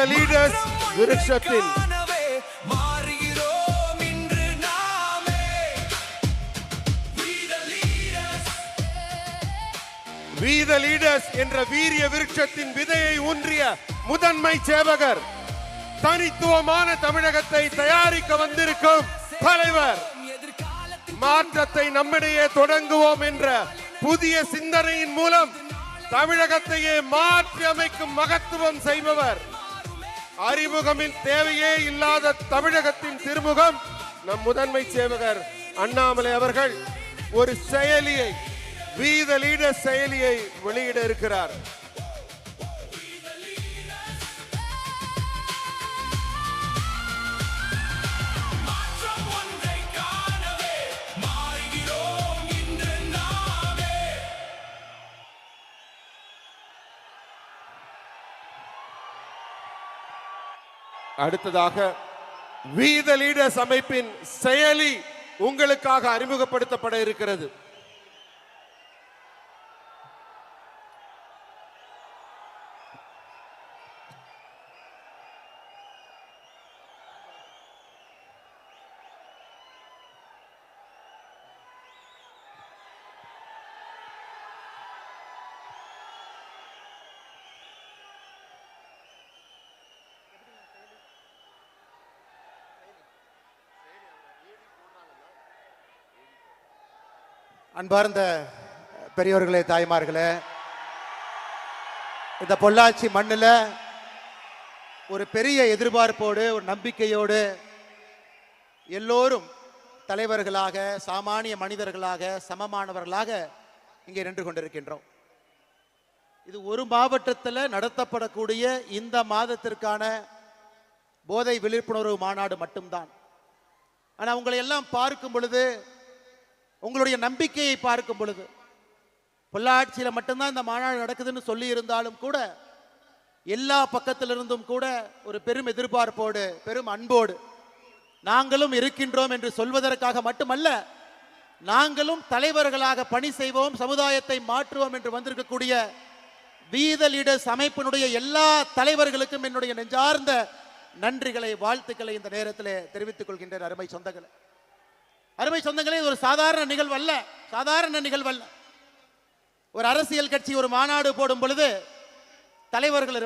த leaders விருட்சத்தின் We the leaders என்ற வீரிய விருட்சத்தின் விதையை ஊன்றிய முதன்மை சேவகர், தனித்துவமான தமிழகத்தை தயாரிக்க வந்திருக்கும் தலைவர், மாற்றத்தை நம்மிடையே தொடங்குவோம் என்ற புதிய சிந்தனையின் மூலம் தமிழகத்தையே மாற்றி அமைக்கும் மகத்துவம் செய்பவர், அறிமுகமின் தேவையே இல்லாத தமிழகத்தின் திருமுகம் நம் முதன்மை சேவகர் அண்ணாமலை அவர்கள் ஒரு செயலியை, We the leaders செயலியை வெளியிட இருக்கிறார். அடுத்ததாக We the leaders அமைப்பின் செயலி உங்களுக்காக அறிமுகப்படுத்தப்பட இருக்கிறது. அன்பார்ந்த பெரியோர்களே, தாய்மார்களே, இந்த பொள்ளாச்சி மண்ணில் ஒரு பெரிய எதிர்பார்ப்போடு, ஒரு நம்பிக்கையோடு எல்லோரும் தலைவர்களாக, சாமானிய மனிதர்களாக, சமமானவர்களாக இங்கே நின்று கொண்டிருக்கின்றோம். இது ஒரு மாவட்டத்தில் நடத்தப்படக்கூடிய இந்த மாதத்திற்கான போதை விழிப்புணர்வு மாநாடு மட்டும்தான். ஆனால் உங்களை எல்லாம் பார்க்கும் பொழுது, உங்களுடைய நம்பிக்கையை பார்க்கும் பொழுது, பொள்ளாச்சியில் மட்டும்தான் இந்த மாநாடு நடக்குதுன்னு சொல்லி இருந்தாலும் கூட எல்லா பக்கத்திலிருந்தும் கூட ஒரு பெரும் எதிர்பார்ப்போடு, பெரும் அன்போடு நாங்களும் இருக்கின்றோம் என்று சொல்வதற்காக மட்டுமல்ல, நாங்களும் தலைவர்களாக பணி செய்வோம், சமுதாயத்தை மாற்றுவோம் என்று வந்திருக்கக்கூடிய We the leaders அமைப்பினுடைய எல்லா தலைவர்களுக்கும் என்னுடைய நெஞ்சார்ந்த நன்றிகளை, வாழ்த்துக்களை இந்த நேரத்தில் தெரிவித்துக் கொள்கின்றேன். அருமை சொந்தங்களே, இது ஒரு சாதாரண நிகழ்வல்ல. ஒரு அரசியல் கட்சி ஒரு மாநாடு போடும் பொழுது தலைவர்கள்